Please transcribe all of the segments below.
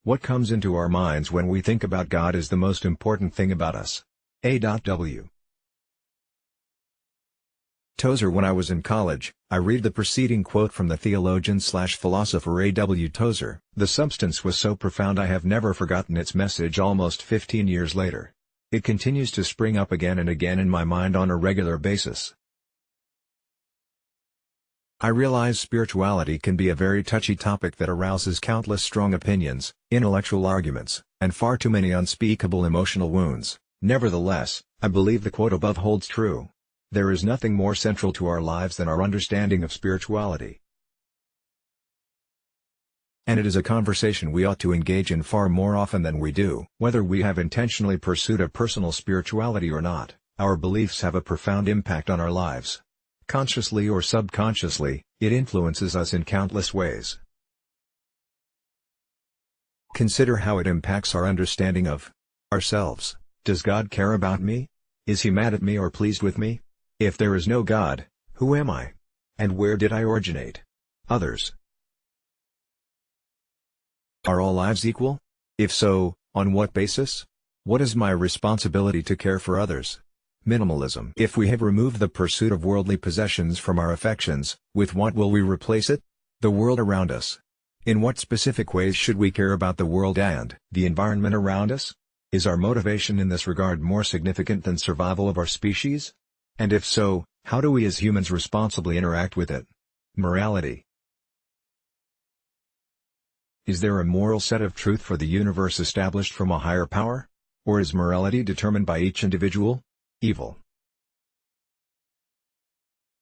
What comes into our minds when we think about God is the most important thing about us. A.W. Tozer. When I was in college, I read the preceding quote from the theologian/philosopher A.W. Tozer. The substance was so profound I have never forgotten its message almost 15 years later. It continues to spring up again and again in my mind on a regular basis. I realize spirituality can be a very touchy topic that arouses countless strong opinions, intellectual arguments, and far too many unspeakable emotional wounds. Nevertheless, I believe the quote above holds true. There is nothing more central to our lives than our understanding of spirituality. And it is a conversation we ought to engage in far more often than we do. Whether we have intentionally pursued a personal spirituality or not, our beliefs have a profound impact on our lives. Consciously or subconsciously, it influences us in countless ways. Consider how it impacts our understanding of ourselves. Does God care about me? Is He mad at me or pleased with me? If there is no God, who am I? And where did I originate? Others. Are all lives equal? If so, on what basis? What is my responsibility to care for others? Minimalism. If we have removed the pursuit of worldly possessions from our affections, with what will we replace it? The world around us. In what specific ways should we care about the world and the environment around us? Is our motivation in this regard more significant than survival of our species? And if so, how do we as humans responsibly interact with it? Morality. Is there a moral set of truth for the universe established from a higher power? Or is morality determined by each individual? Evil.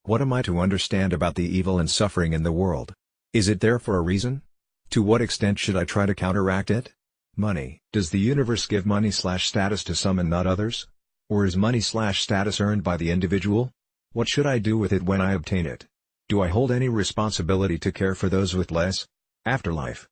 What am I to understand about the evil and suffering in the world? Is it there for a reason? To what extent should I try to counteract it? Money. Does the universe give money/status to some and not others? Or is money/status earned by the individual? What should I do with it when I obtain it? Do I hold any responsibility to care for those with less? Afterlife.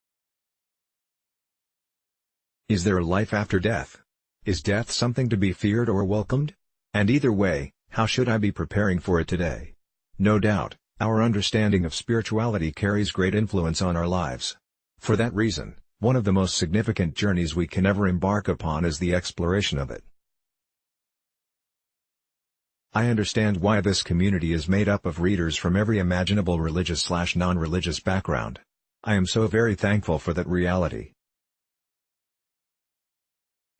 Is there a life after death? Is death something to be feared or welcomed? And either way, how should I be preparing for it today? No doubt, our understanding of spirituality carries great influence on our lives. For that reason, one of the most significant journeys we can ever embark upon is the exploration of it. I understand why this community is made up of readers from every imaginable religious/non-religious background. I am so very thankful for that reality.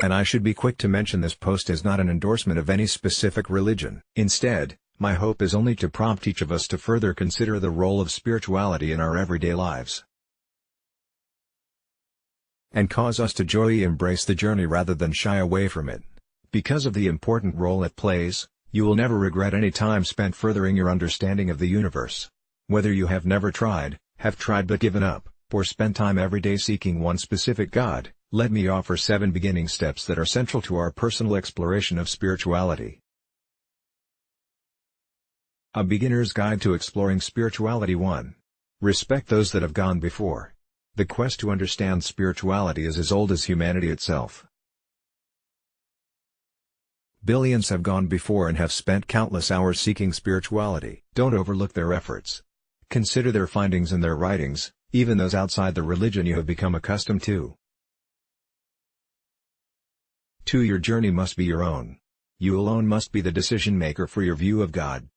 And I should be quick to mention this post is not an endorsement of any specific religion. Instead, my hope is only to prompt each of us to further consider the role of spirituality in our everyday lives. And cause us to joyfully embrace the journey rather than shy away from it. Because of the important role it plays, you will never regret any time spent furthering your understanding of the universe. Whether you have never tried, have tried but given up, or spent time every day seeking one specific God, let me offer 7 beginning steps that are central to our personal exploration of spirituality. A Beginner's Guide to Exploring Spirituality. 1. Respect those that have gone before. The quest to understand spirituality is as old as humanity itself. Billions have gone before and have spent countless hours seeking spirituality. Don't overlook their efforts. Consider their findings in their writings, even those outside the religion you have become accustomed to. 2. Your journey must be your own. You alone must be the decision maker for your view of God.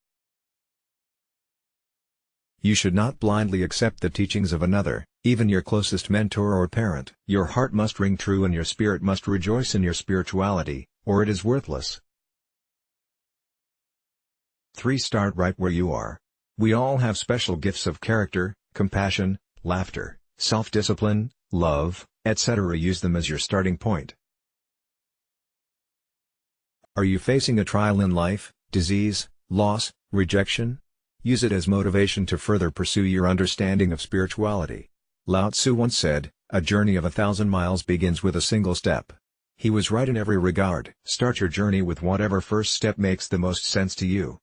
You should not blindly accept the teachings of another, even your closest mentor or parent. Your heart must ring true and your spirit must rejoice in your spirituality, or it is worthless. 3. Start right where you are. We all have special gifts of character, compassion, laughter, self-discipline, love, etc. Use them as your starting point. Are you facing a trial in life, disease, loss, rejection? Use it as motivation to further pursue your understanding of spirituality. Lao Tzu once said, "A journey of 1,000 miles begins with a single step." He was right in every regard. Start your journey with whatever first step makes the most sense to you.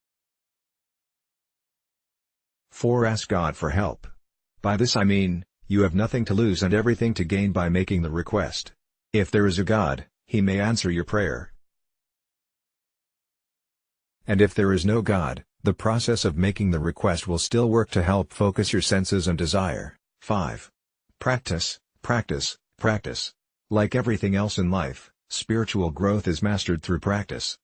4. Ask God for help. By this I mean, you have nothing to lose and everything to gain by making the request. If there is a God, He may answer your prayer. And if there is no God, the process of making the request will still work to help focus your senses and desire. 5. Practice, practice, Practice. Like everything else in life, spiritual growth is mastered through practice.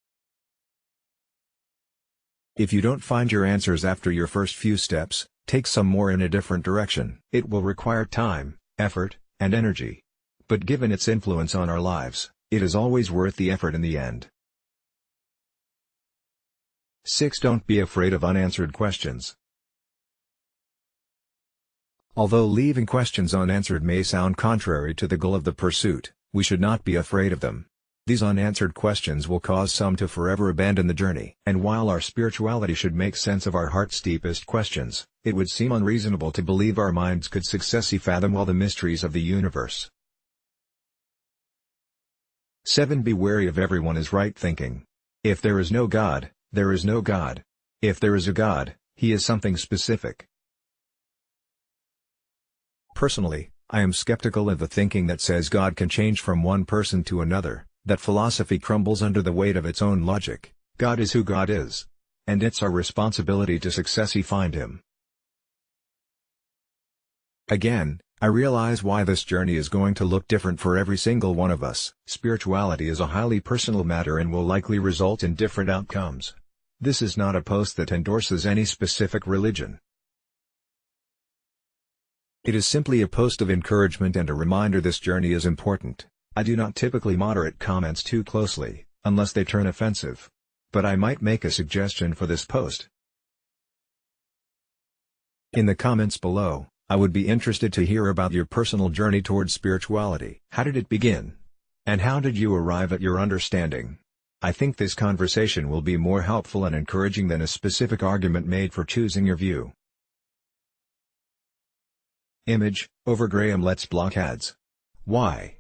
If you don't find your answers after your first few steps, take some more in a different direction. It will require time, effort, and energy. But given its influence on our lives, it is always worth the effort in the end. 6. Don't be afraid of unanswered questions. Although leaving questions unanswered may sound contrary to the goal of the pursuit, we should not be afraid of them. These unanswered questions will cause some to forever abandon the journey. And while our spirituality should make sense of our heart's deepest questions, it would seem unreasonable to believe our minds could successfully fathom all the mysteries of the universe. 7. Be wary of everyone is right thinking. If there is no God, there is no God. If there is a God, he is something specific. Personally, I am skeptical of the thinking that says God can change from one person to another. That philosophy crumbles under the weight of its own logic. God is who God is. And it's our responsibility to successfully find him. Again, I realize why this journey is going to look different for every single one of us. Spirituality is a highly personal matter and will likely result in different outcomes. This is not a post that endorses any specific religion. It is simply a post of encouragement and a reminder this journey is important. I do not typically moderate comments too closely, unless they turn offensive. But I might make a suggestion for this post. In the comments below, I would be interested to hear about your personal journey towards spirituality. How did it begin? And how did you arrive at your understanding? I think this conversation will be more helpful and encouraging than a specific argument made for choosing your view. Image, over Graham. Let's block ads. Why?